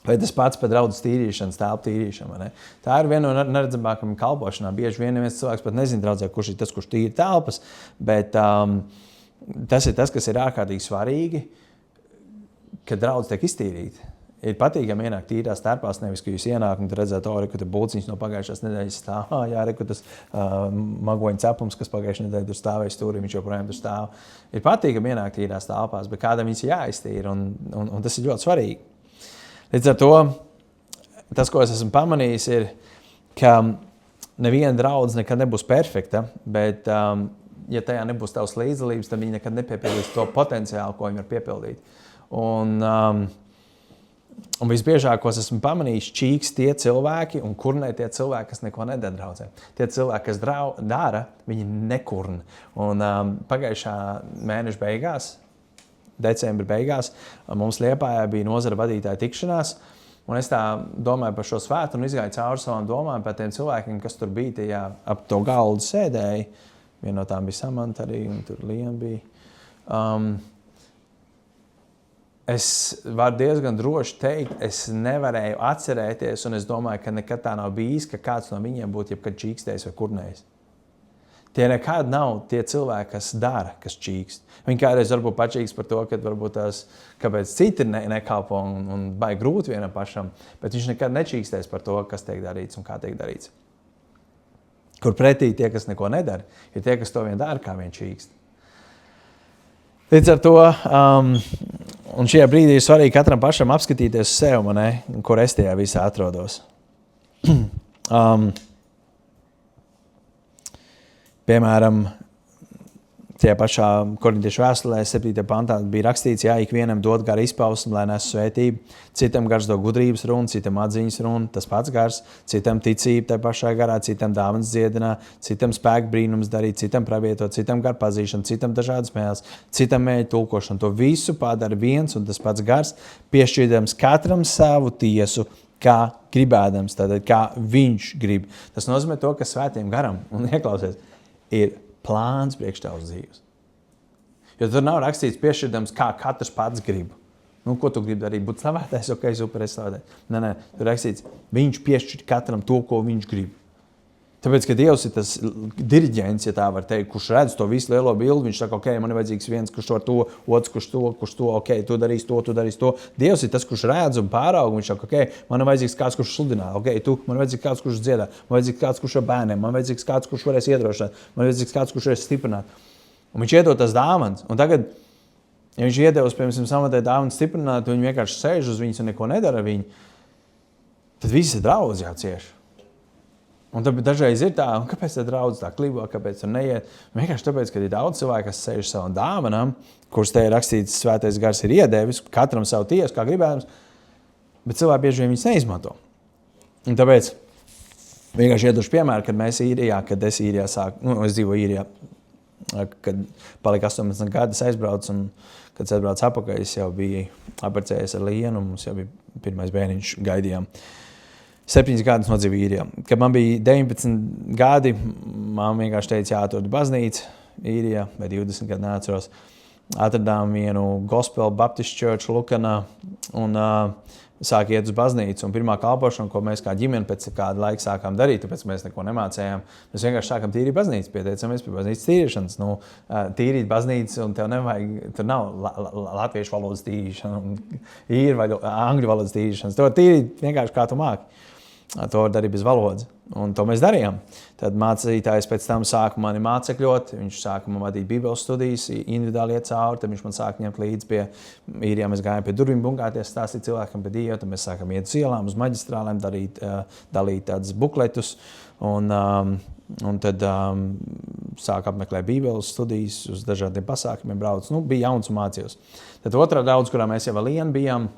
vai tas pats par draudzes tīrīšanas, telpu tīrīšanu. Ne? Tā ir viena no neredzamākajām kalpošanām. Bieži vien neviens cilvēks pat nezina draudzē, kurš ir tas, kurš tīri telpas, bet tas ir tas, kas ir ārkārtīgi svarīgi, kad draudze tiek iztīrīta. Ir patīkami ienākt tīrās telpās, nevis, ka jūs ienāk un redzat, ka tur bulciņš no pagājušās nedēļas stāv. Jā, ka tas magoņa cepums, kas pagājušajā nedēļā tur stāvēja stūrī, viņš joprojām tur stāv. Ir patīkami ienākt tīrās telpās, bet kādam viņas jāiztīra, un tas ir ļoti svarīgi. Līdz ar to, tas, ko es esmu pamanījis, ir, ka neviena draudze nekad nebūs perfekta, bet, ja tajā nebūs tavas līdzdalības, tad viņi nekad nepiepildīs to potenciālu, ko viņi var piepildīt. Un Un visbiežāk, ko esmu pamanījis, čīks tie cilvēki un kurnē tie cilvēki, kas neko nedara draudzē. Tie cilvēki, kas dara, viņi nekurna. Un pagājušā mēneša beigās, decembra beigās, mums Liepājā bija nozara vadītāja tikšanās. Un es tā domāju par šo svētu un izgāju cauri savām domām par tiem cilvēkiem, kas tur bija tajā ap to galdu sēdēji. Viena no tām bija Samanta arī, un tur Liena bija. Es varu diezgan droši teikt, es nevarēju atcerēties, un es domāju, ka nekad tā nav bijis, ka kāds no viņiem būtu jebkad čīkstējis vai kurnējis. Tie nekad nav tie cilvēki, kas dara, kas čīkst. Viņi kādreiz varbūt pačīks par to, ka varbūt tās, kāpēc citi nekalpo un baigi grūti vienam pašam, bet viņš nekad nečīkstēs par to, kas tiek darīts un kā tiek darīts. Kur pretī tie, kas neko nedara, ir tie, kas to vien dara, kā vien čīkst. Līdz ar to, un šajā brīdī ir svarīgi katram pašam apskatīties uz sevi, kur es tajā visā atrodos. Piemēram, tajā pašā Korintiešu vēstulē 7. pantā bija rakstīts, jā, ikvienam dod garu izpausmi, lai nes svētību, citam gars dod gudrības runu, citam atziņas runu, tas pats gars, citam ticība tai pašā garā, citam dāvanas dziedinā, citam spēku brīnums darīt, citam pravietot, citam gar pazīšanu, citam dažādas mēles, citam mēļu tulkošanu. To visu padara viens un tas pats gars, piešķīdams katram savu tiesu, kā gribēdams, tātad kā viņš grib. Tas nozīmē to, ka svētiem garam, un ieklausies, ir plāns priekš tavas dzīves. Jo tur nav rakstīts piešķirdams, kā katrs pats grib. Ko tu gribi darīt? Būt slavētais, ok, super, es slavētais. Nē, tur rakstīts, viņš piešķir katram to, ko viņš grib. Tāpēc, ka Dievs ir tas diriģents, ja tā var teikt, kurš redz to visu lielo bildi, viņš saka, ok, man ir vajadzīgs viens, kurš var to, otrs, kurš to, ok, tu darīs to. Dievs ir tas, kurš redz un pāraug, viņš saka, ok, man ir vajadzīgs kāds, kurš sludinā, ok, man ir vajadzīgs kāds, kurš dziedā, man ir vajadzīgs kāds, kurš ar bērniem, man ir vajadzīgs kāds, kurš varēs iedrošināt, man ir vajadzīgs kāds, kurš varēs stiprināt. Un viņš iedod tas dāvans. Un tagad, ja viņš iedevis, piemēram, Samatē dāvans stiprināt, un viņi vienkārši sēž uz viņas un neko nedara viņu, tad visi draudz jau cieši. Un tad dažreiz ir tā, un kāpēc tā draudz tā klibo, kāpēc tur neiet? Vienkārši tāpēc, ka ir daudz cilvēku, kas sēž savam dāvanam, kurus te ir rakstīts, svētais gars ir iedevis, katram savu tiesu, kā gribējams, bet cilvēki bieži vien viņus neizmanto. Un tāpēc vienkārši iedošu piemēru, kad mēs Īrijā, kad es Īrijā sāku, es dzīvoju Īrijā, kad palika 18 gadi, es aizbraucu, un kad es aizbraucu apakaļ, es jau biju apprecējies ar Lienu, un mums jau bija pirmais bērniņš gaidījām. 7 gadus nodzīvoju Īrijā. Kad man bija 19 gadi, mamma vienkārši teica, jāatrod baznīca Īrijā, vai 20 gadu neatceros. Atradām vienu Gospel Baptist Church Lukanā un sāk iet uz baznīcu. Un pirmā kalpošana, ko mēs kā ģimene pēc kāda laika sākām darīt, tāpēc mēs neko nemācējām, mēs vienkārši sākam tīrīt baznīcu, pieteicamies pie baznīcas tīrīšanas. Tīrīt baznīcu, un tev nevajag, tur nav latviešu valodas tīrīšana, īru vai angļu valodas tīrīšanas. To tīrīt vienkārši kā tu māki. To var darīt bez valodas. Un to mēs darījām. Tad mācītājs pēc tam sāka mani mācekļot, viņš sāka man vadīt bībeles studijas, individuāli iet cauri, tad viņš man sāka ņemt līdzi pie Īrijā, mēs gājām pie durvīm bungāties, stāstīt cilvēkam par Dievu, tad mēs sākam iet uz ielām, uz maģistrālēm, dalīt tādus bukletus, un tad sāka apmeklēt bībeles studijas, uz dažādiem pasākumiem brauc. Bija jauns un mācījos. Tad otrā draudz, kurā mēs jau vēl Lienu bijām,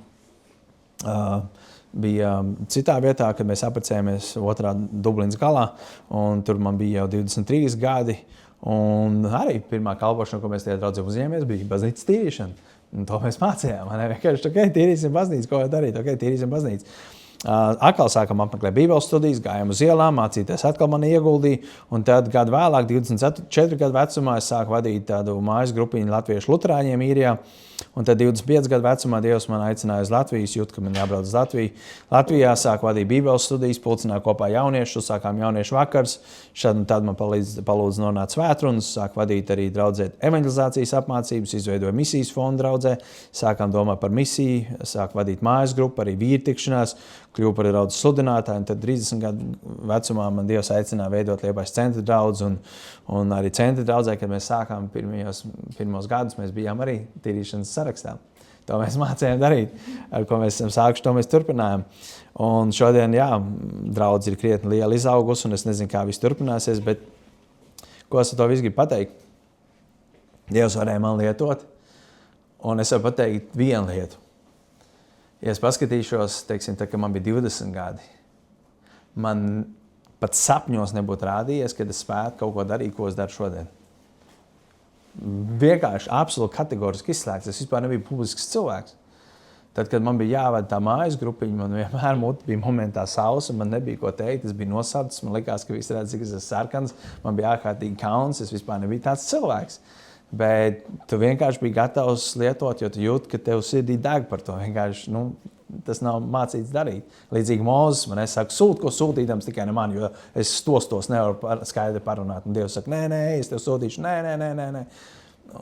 bija citā vietā, kad mēs apprecējāmies otrā Dublinas galā, un tur man bija jau 23 gadi, un arī pirmā kalpošana, ko mēs tajā draudzē uzņēmies, bija baznīcas tīrīšana. Un to mēs mācījām. Vienkārši, ok, tīrīsim baznīcu, ko var darīt, ok, tīrīsim baznīcu. Atkal sākam apmeklēt bībeles studijas, gājām uz ielām, mācīties atkal mani ieguldīja, un tad gadu vēlāk, 24 gadu vecumā, es sāku vadīt tādu mājas grupiņu latviešu luterāņiem Īrijā, un tad 25 gadu vecumā Dievs man aicināja uz Latvijas, jūt, ka man jābrauc uz Latviju. Latvijā sāku vadīt bībeles studijas, pulcināju kopā jauniešus, sākām jauniešu vakars, šad un tad man palūdz nonākt svētrunas, sāku vadīt arī draudzēt evangelizācijas apmācības, izveidoju misijas fondu draudzē, sākām domāt par misiju, sāku vadīt mājas grupu, arī vīrtikšanās, kļuvu par draudzes sludinātāju, un tad 30 gadu vecumā man Dievs aicināja veidot Liepājas centra draudzi, un arī centra draudzē, kad mēs sākām pirmos gadus, mēs bijām arī tīrīšanas sarakstā. To mēs mācījām darīt, ar ko mēs esam sākuši, to mēs turpinājām. Un šodien, jā, draudze ir krietni liela izaugus, un es nezinu, kā viss turpināsies, bet ko es ar to visu gribu pateikt? Dievs varēja man lietot, un es varu pateikt vienu lietu. Ja es paskatīšos, teiksim, tā, ka man bija 20 gadi, man pat sapņos nebūtu rādījies, kad es spētu kaut ko darīt, ko es daru šodien. Vienkārši absolūti kategoriski izslēgts. Es vispār nebiju publisks cilvēks. Tad, kad man bija jāvada tā mājas grupiņa, man vienmēr bija momentā sausa, man nebija ko teikt, es biju nosardzis, man likās, ka visi redz, cik es esmu sarkans, man bija ārkārtīgi kauns, es vispār nebiju tāds cilvēks. Bet tu vienkārši biji gatavs lietot, jo tu jūti, ka tev sirdī deg par to. Vienkārši, tas nav mācīts darīt. Līdzīgi Mūzes man saka, sūti, ko sūtīdams tikai ne man, jo es tos nevaru skaidri parunāt. Un Dievs saka, nē, es tev sūtīšu, nē.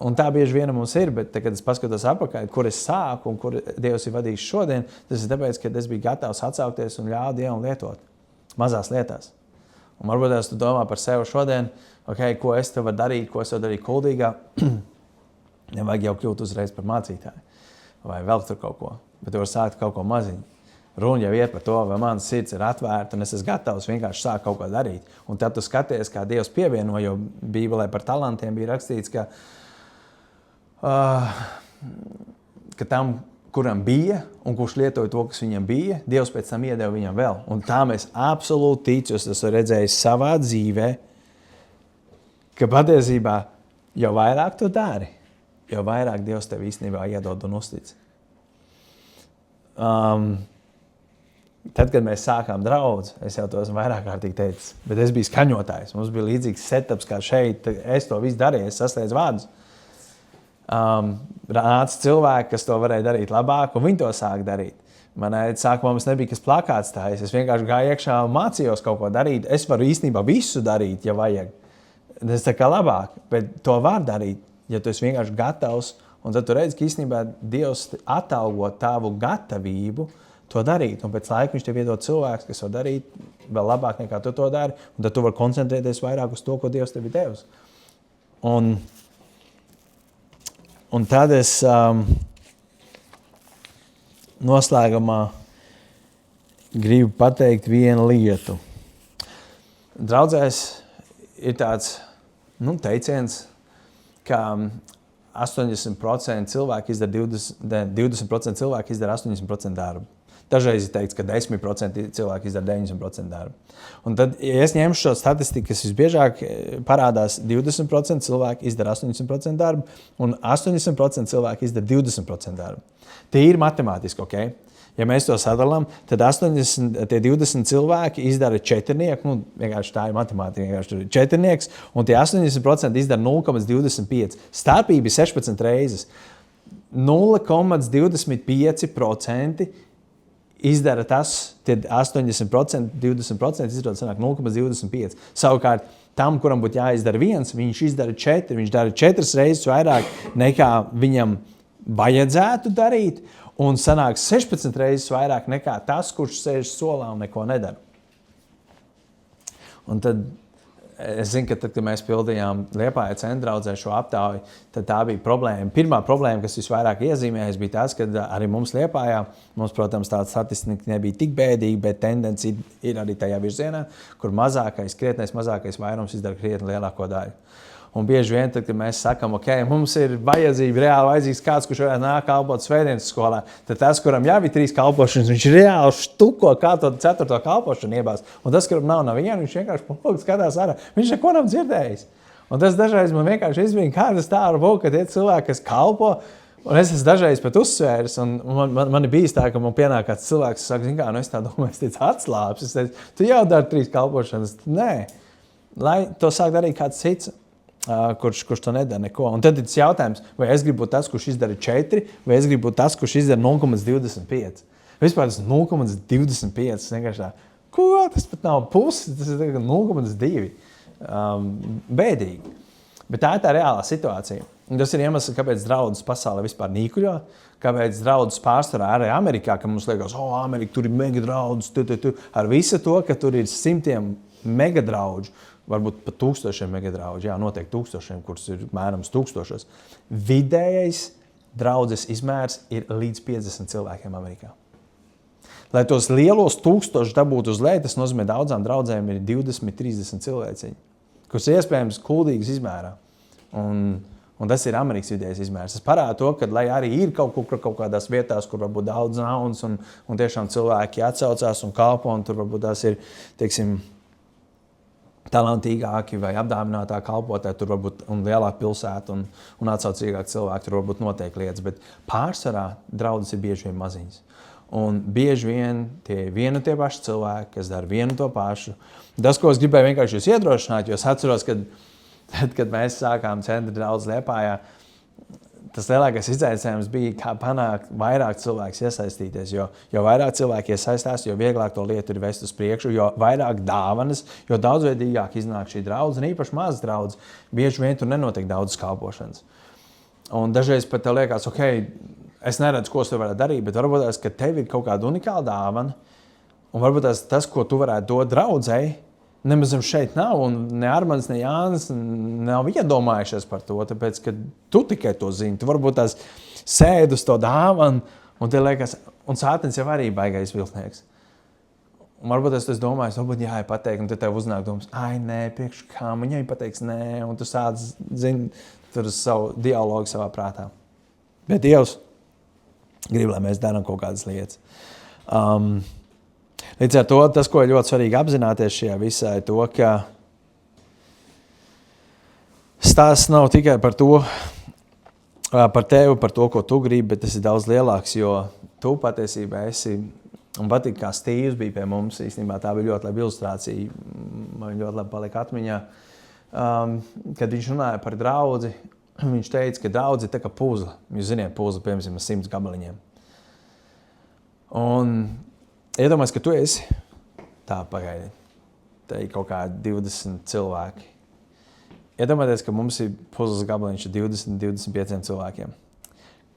Un tā bieži viena mums ir, bet, kad es paskatos atpakaļ, kur es sāku un kur Dievs ir vadījis šodien, tas ir tāpēc, ka es biju gatavs atsaukties un ļaut Dievam lietot mazās lietās. Un varbūt tu domā par sevi šodien, ko es te varu darīt, ko es varu darīt kuldīgā. Nevajag jau kļūt uzreiz par mācītāju vai vēl tur kaut ko, bet tu vari sākt kaut ko maziņu. Runa jau iet par to, vai mans sirds ir atvērta un es esmu gatavs vienkārši sākt kaut ko darīt. Un tad tu skaties, kā Dievs pievieno, jo Bībelē par talantiem bija rakstīts, ka tam, kuram bija un kurš lietoja to, kas viņam bija, Dievs pēc tam iedeva viņam vēl. Un tā mēs absolūti ticam, es esmu redzējis savā dzīvē, ka patiesībā jau vairāk tu dari, jo vairāk Dievs tev īstenībā iedod un uztic. Tad, kad mēs sākām draudzi, es jau to esmu vairāk kārtīgi teicis, bet es biju skaņotājs. Mums bija līdzīgs setups kā šeit, es to visu darīju, es sasteidzu vārdus. Nāca cilvēki, kas to varēja darīt labāk, un viņi to sāk darīt. Sākumā mums nebija kas plakāts tājis. Es vienkārši gāju iekšā un mācījos kaut ko darīt. Es varu īstenībā visu darīt, ja vajag. Tas tā kā labāk, bet to var darīt, ja tu esi vienkārši gatavs, un tad tu redzi, ka īstenībā Dievs atalgo tavu gatavību to darīt, un pēc laika viņš tev iedod cilvēks, kas var darīt vēl labāk nekā tu to dari, un tad tu vari koncentrēties vairāk uz to, ko Dievs tev ir devis. Un tad es noslēgumā gribu pateikt vienu lietu. Draudzēs ir tāds teiciens, ka 80% cilvēki izdara 20% cilvēki izdara 80% darbu. Dažreiz ir teikts, ka 10% cilvēki izdara 90% darbu. Un tad, ja es ņemšu šo statistiku, kas visbiežāk parādās, 20% cilvēki izdara 80% darbu un 80% cilvēki izdara 20% darbu. Tie ir matemātiski, ok? Ja mēs to sadalām, tad 20 cilvēki izdara 4, vienkārši tā ir matemātika, vienkārši tur ir 4, un tie 80% izdara 0,25. Starpība ir 16 reizes. 0,25% izdara tas, tie 80%, 20% izdara sanāk 0,25. Savukārt, tam, kuram būtu jāizdara 1, viņš izdara 4. Viņš dara 4 reizes vairāk nekā viņam vajadzētu darīt, un sanāk 16 reizes vairāk nekā tas, kurš sēž solā un neko nedara. Un tad es zinu, ka tad, kad mēs pildījām Liepāja centraudzē šo aptauju, tad tā bija problēma. Pirmā problēma, kas visvairāk iezīmējas, bija tas, ka arī mums Liepājā, protams, tāda statistika nebija tik bēdīga, bet tendenci ir arī tajā virzienā, kur krietnais mazākais vairums izdara krietni lielāko daļu. Un bieži vien, tad, kad mēs sakam, ok, mums ir reāli vajadzīgs kāds, kurš varētu nākt kalpot svētdienas skolā, tad tas, kuram jau ir 3 kalpošanas, viņš reāli štuko kā to 4. kalpošanu iebās. Un tas, kuram nav viena, viņš vienkārši skatās ārā. Viņš neko nav dzirdējis. Un tas dažreiz man vienkārši izbrīna, kā tas tā var būt, ka tie cilvēki, kas kalpo, un es esmu dažreiz pat uzsvēris, un man ir bijis tā, ka man pienāk kāds cilvēks, kas saka, zin kā, es tā domāju, es teicu atslāps. Es teicu, tu jau dari 3 kalpošanas. Nē, lai to sāk darīt kāds cits. Kurš to nedara neko. Un tad ir tas jautājums, vai es gribu būt tas, kurš izdara 4, vai es gribu būt tas, kurš izdara 0,25. Vispār tas 0,25. Vienkārši tā, ko? Tas pat nav pusi, tas ir 0,2. Bēdīgi. Bet tā ir tā reālā situācija. Un tas ir iemesls, kāpēc draudzes pasaulē vispār nīkuļo, kāpēc draudzes pārsvarā arī Amerikā, ka mums liekas, Amerika, tur ir mega draudzes, ar visu to, ka tur ir simtiem mega draudžu, varbūt pat 1000 megadraudži, noteikti 1000, kurus ir mērams 1000. Vidējais draudzes izmērs ir līdz 50 cilvēkiem Amerikā. Lai tos lielos 1000 dabūtu uz leju, tas nozīmē daudzām draudzēm ir 20-30 cilvēciņi, kurus iespējams kuldīgas izmērā. Un Un tas ir Amerikas vidējais izmērs. Tas parāda to, ka, lai arī ir kaut kādās vietās, kur varbūt daudz naudas un tiešām cilvēki atsaucās un kalpo, un tur varbūt tās ir, teiksim, talantīgāki vai apdāvinātāki kalpotāji, tur varbūt un lielāka pilsēta un atsaucīgāki cilvēki, tur varbūt notiek lietas, bet pārsvarā draudzes ir bieži vien maziņas. Un bieži vien tie vienu tie paši cilvēki, kas dara vienu to pašu. Tas, ko es gribēju vienkārši jūs iedrošināt, jo es atceros, kad mēs sākām centra draudzes Liepājā, tas lielākais izaicinājums bija, kā panākt vairāk cilvēks iesaistīties, jo vairāk cilvēki iesaistās, jo vieglāk to lietu ir vest uz priekšu, jo vairāk dāvanas, jo daudzveidīgāk iznāk šī draudze, un īpaši mazas draudzes, bieži vien tur nenotiek daudz kalpošanas. Un dažreiz pat tev liekas, es neredzu, ko tu varētu darīt, bet varbūt tās, ka tev ir kaut kāda unikāla dāvana, un varbūt tas, ko tu varētu dot draudzei, nemaz šeit nav, un ne Armands, ne Jānis nav iedomājušies par to, tāpēc, ka tu tikai to zini. Tu varbūt tās sēd uz to dāvanu, un te liekas, un sātens jau arī baigais viltnieks. Un varbūt es domāju, varbūt jāi pateikt, un tad tev uznāk domas, nē, priekš kā, viņai pateiks nē, un tu sāc, zini, tur savu dialogu savā prātā. Bet Dievs grib, lai mēs darām kaut kādas lietas. Līdz ar to, tas, ko ir ļoti svarīgi apzināties šajā visā, ir to, ka stāsts nav tikai par to, par tevi, par to, ko tu gribi, bet tas ir daudz lielāks, jo tu patiesībā esi, un patīk, kā Stīvs bija pie mums, īstenībā tā bija ļoti laba ilustrācija, man ļoti labi palika atmiņā, kad viņš runāja par draudzi. Viņš teica, ka draudze ir tā kā puzle. Jūs ziniet, puzle, piemēram, 100 gabaliņiem. Un iedomājies, ka tu esi tā pagaidi. Tā ir kaut kā 20 cilvēki. Iedomājieties, ka mums ir puzles gabaliņš 20-25 cilvēkiem.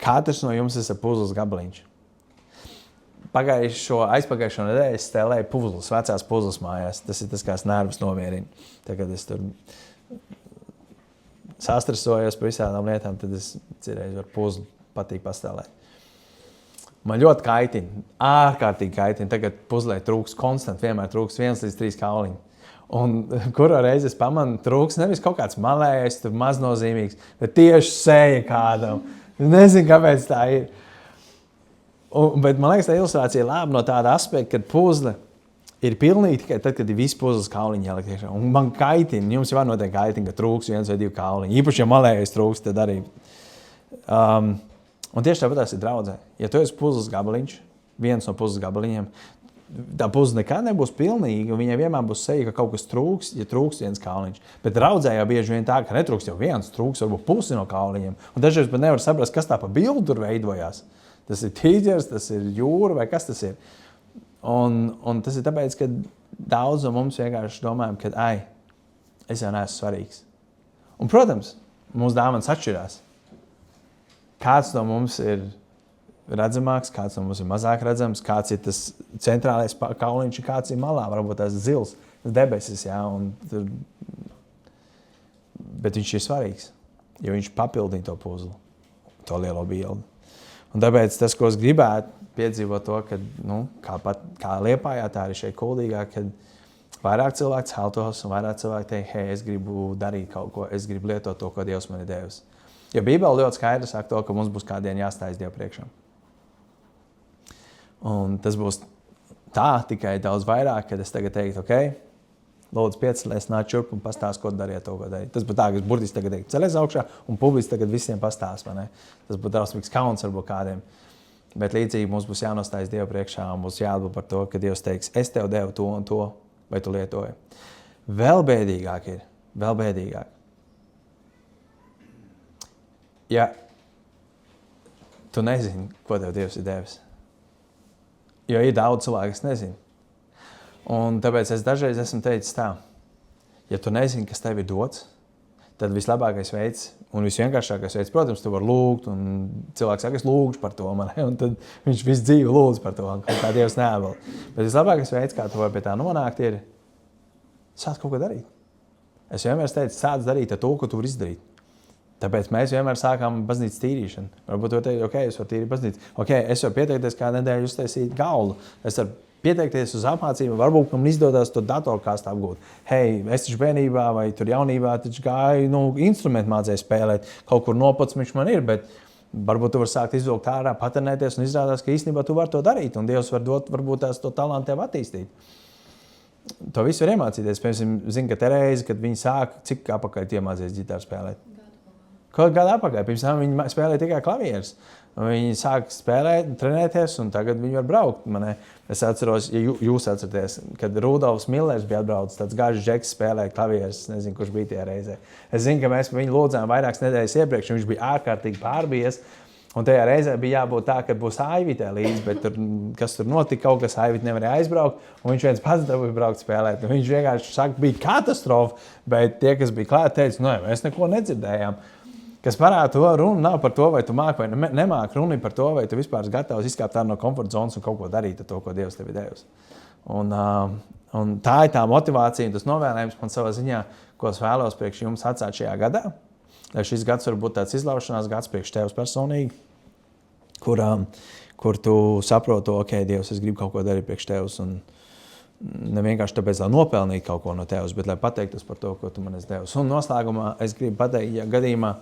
Katrs no jums ir puzles gabaliņš. Aizpagājušo nedēļu es stēlēju puzles, vecās puzles mājās. Tas ir tas, kā es nervus nomierinu. Tagad es tur sastresojos par visādām lietām, tad es cerēju ar puzli patīk pastāvēt. Man ļoti kaitina, ārkārtīgi kaitina. Tagad puzlē trūks konstanti, vienmēr trūks 1 līdz 3 kauliņi. Un kurā reizi es pamanu, trūks nevis kaut kāds malējs, tur maznozīmīgs, bet tieši seja kādam. Nezinu, kāpēc tā ir. Bet man liekas, tā ilustrācija ir laba no tāda aspekta, kad puzle ir pilnīgi tikai tad, kad ir visi puzles kauliņi ielikt iekšā. Un man kaitina, jums jau noteikti kaitina, ka trūks 1 vai 2 kauliņi. Īpaši, ja malējais trūks, tad arī. Un tieši tāpat tās ir draudzē. Ja tu esi puzles gabaliņš, viens no puzles gabaliņiem, tā puzle nekad nebūs pilnīga, un viņai vienmēr būs seja, ka kaut kas trūks, ja trūks 1 kauliņš. Bet draudzē jau bieži vien tā, ka netrūks jau 1, trūks varbūt pusi no kauliņiem. Un dažreiz pat nevar saprast, kas tā pa bildu tur veidojās. Tas ir tīģers, tas ir jūra vai kas tas ir. Un tas ir tāpēc, ka daudz no mums vienkārši domājam, ka es jau neesmu svarīgs. Un, protams, mūsu dāvanas atšķirās. Kāds no mums ir redzamāks, kāds no mums ir mazāk redzams, kāds ir tas centrālais kauliņš, kāds ir malā, varbūt tās zils, tas debesis, jā, bet viņš ir svarīgs, jo viņš papildina to puzli, to lielo bildi. Un tāpēc tas, ko es gribētu piedzīvot to, ka kā Liepājā, tā arī šeit Kuldīgā, kad vairāk cilvēki celtos un vairāk cilvēki teikt, es gribu darīt kaut ko, es gribu lietot to, ko Dievs man ir devis. Jo Bībele ļoti skaidri saka to, ka mums būs kādien jāstājas Dievu priekšā. Un tas būs tā tikai daudz vairāk, kad es tagad teiktu, lūdzu piecelies, nāc šurp un pastāst, ko dariet to, ko darīt. Tas būtu tā, ka es burtiski tagad teiktu, celies augšā un publiski tagad visiem pastāst, vai ne? Tas būtu drausmīgs kauns varbūt kādiem. Bet līdzīgi mums būs jānostājas Dievu priekšā un būs jāatbūt par to, ka Dievs teiks, es tev devu to un to, vai tu lietoji. Vēl bēdīgāk ir, vēl bēdīgāk. Ja tu nezini, ko tev Dievs ir devis. Jo ir daudz cilvēku, kas nezina. Un tāpēc es dažreiz esmu teicis tā, ja tu nezini, kas tev ir dots, tad vislabākais veids un visvienkāršākais veids, protams, tu vari lūgt, un cilvēks saka, es lūgšu par to, un tad viņš visu dzīvi lūdz par to, kā Dievs nevēl. Bet vislabākais veids, kā tu vari pie tā nonākt, ir sāc kaut ko darīt. Es vienmēr teicu, sāc darīt ar to, ko tu vari izdarīt. Tāpēc mēs vienmēr sākām baznīcas tīrīšanu. Varbūt tu teici, es varu tīrīt baznīcu. Es varu pieteikties kādu nedēļu uztaisīt galdu. Es varu pieteikties uz apmācību, varbūt man izdodas to datorkāstu apgūt. Hei, es taču bērnībā vai tur jaunībā taču gāju, instrumentu mācēju spēlēt, kaut kur nopacmiņš man ir, bet varbūt tu vari sākt izvilkt ārā, paternēties un izrādās, ka īstenībā tu vari to darīt un Dievs var dot varbūt tās to talantu tev attīstīt. To visu var iemācīties. Piemēram, zinu, ka Terēze, kad viņi sāk, cik apakaļ iemācījās ģitāru spēlēt? Kaut gadu apakaļ. Pirms tam viņi spēlēja tikai klavierus. Viņi sāk spēlēt, trenēties, un tagad viņi var braukt. Es atceros, ja jūs atceraties, kad Rudolfs Millers bija atbraucis, tāds gāžs džeks spēlēja klavierus, nezinu, kurš bija tajā reizē. Es zinu, ka mēs viņu lūdzām vairākas nedēļas iepriekš, un viņš bija ārkārtīgi pārbies. Un tajā reizē bija jābūt tā, ka būs Aivitē līdzi, bet kas tur notika, kaut kas Aivit nevarēja aizbraukt, un viņš viens pats dabūja braukt spēlēt. Un viņš vienkārši saka, bija katastrofa, bet tie, kas bija klāt, teica, mēs neko nedzirdējām. Kas parāda to runu, nav par to, vai tu māki vai nemāki, runa par to, vai tu vispār esi gatavs izkāpt no komforta zonas un kaut ko darīt ar to, ko Dievs tev ir devis. Un tā ir tā motivācija un tas novēlējums man savā ziņā, ko es vēlos priekš jums atstāt šajā gadā. Lai šis gads var būt tāds izlaušanās gads priekš tevis personīgi, kur tu saproti, ok, Dievs, es gribu kaut ko darīt priekš tevis un ne vienkārši tāpēc, lai nopelnītu kaut ko no tevis, bet lai pateiktos par to, ko tu man esi devis. Un noslēgumā es gribu pateikt, ja gadījumā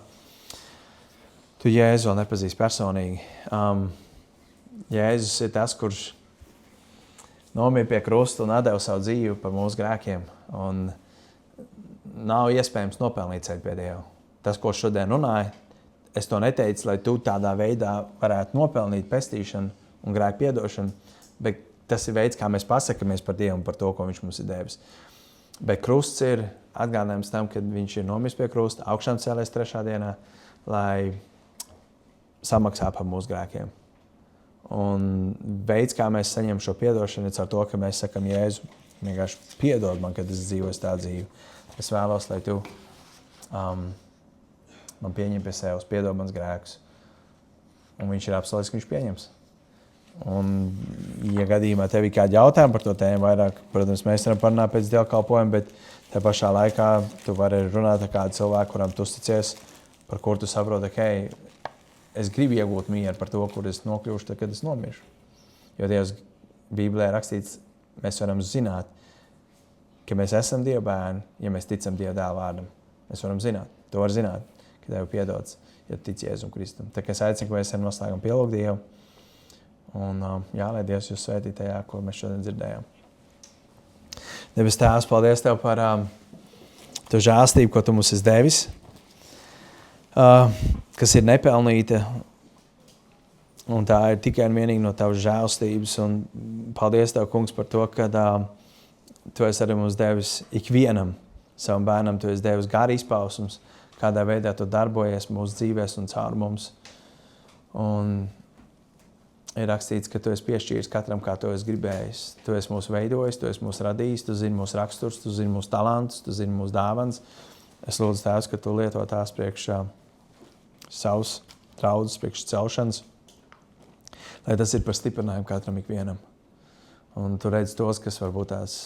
tu Jēzu vēl nepazīsti personīgi. Jēzus ir tas, kurš nomira pie krusta un atdeva savu dzīvi par mūsu grēkiem. Un nav iespējams nopelnīt ceļu pie Dieva. Tas, ko šodien runāju, es to neteicu, lai tu tādā veidā varētu nopelnīt pestīšanu un grēku piedošanu, bet tas ir veids, kā mēs pasakamies par Dievu un par to, ko viņš mums ir devis. Bet krusts ir atgādinājums tam, kad viņš ir nomiris pie krusta, augšām cēlēs 3. dienā, lai samaksā par mūsu grēkiem. Un veids, kā mēs saņemam šo piedošanu, ir ar to, ka mēs sakam, Jēzu, vienkārši piedod man, kad es dzīvoju tā dzīvi. Es vēlos, lai tu man pieņem pie sevis, piedod mans grēkus. Un viņš ir apsolījis, ka viņš pieņems. Un, ja gadījumā tev ir kādi jautājumi par to tēmu vairāk, protams, mēs varam parunāt pēc dievkalpojuma, bet tā pašā laikā tu vari runāt ar kādu cilvēku, kuram tu uzticies, par kur tu saproti, ka es gribu iegūt mieru par to, kur es nokļūšu, tad, kad es nomiršu. Jo Dievs Bībelē rakstīts, mēs varam zināt, ka mēs esam Dieva bērni, ja mēs ticam Dieva dēla vārdam. Mēs varam zināt, to var zināt, ka Tev piedots, ja tic Jēzum Kristum. Tā kā es aicinu, ka mēs ar noslēgumu pielūgt Dievu. Un lai Dievs jūs svētī tajā, ko mēs šodien dzirdējām. Debes Tēvs, paldies Tev par to žēlstību, ko Tu mums esi devis, kas ir nepelnīta. Un tā ir tikai un vienīgi no Tavas žēlstības. Un paldies Tev, Kungs, par to, ka Tu esi arī mums devis ikvienam savam bērnam. Tu esi devis garu izpausmus, kādā veidā Tu darbojies mūsu dzīvēs un caur mums. Un ir rakstīts, ka Tu esi piešķīris katram, kā Tu esi gribējis. Tu esi mūs veidojis, Tu esi mūs radījis, Tu zini mūsu raksturs, Tu zini mūsu talantus, Tu zini mūsu dāvanas. Es lūdzu Tēvs, ka Tu lieto tās priekš savus draudzes, priekš celšanas, lai tas ir par stiprinājumu katram ikvienam. Un Tu redzi tos, kas varbūt tās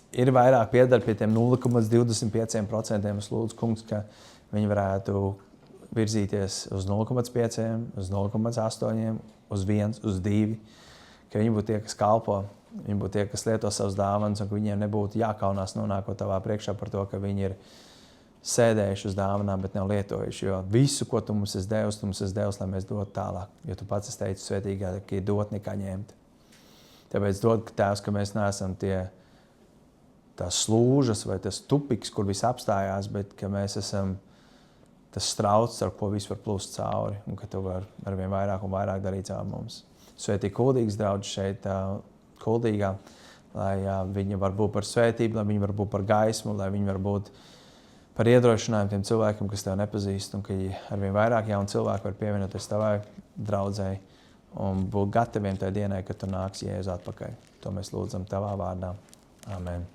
ir vairāk piedara pie tiem 0,25%. Es lūdzu, Kungs, ka viņi varētu virzīties uz 0,5, uz 0,8, uz 1, uz 2, ka viņi būtu tie, kas kalpo, viņi būtu tie, kas lieto savus dāvanas, un ka viņiem nebūtu jākaunās nonākot Tavā priekšā par to, ka viņi ir sēdējuši uz dāvanām, bet nav lietojuši, jo visu, ko Tu mums esi devis, lai mēs dotu tālāk, jo Tu pats esi teicis svētīgā, ka ir dot nekā ņemt. Tāpēc dod, Tēvs, ka mēs neesam tās slūžas vai tas tupiks, kur viss apstājās, bet ka mēs esam tas strauts, ar ko viss var plūst cauri, un ka Tu vari arvien vairāk un vairāk darīt caur mums. Svētī kuldīgas draudži šeit kuldīgā, lai viņi var būt par svētību, lai viņi var būt par gaismu, lai viņi var būt par iedrošinājumu tiem cilvēkiem, kas Tev nepazīst, un ka arvien vairāk jauni cilvēki var pievienoties Tavai draudzei un būt gataviem tajā dienai, kad Tu nāks Jēzu atpakaļ. To mēs lūdzam Tavā vārdā. Amen.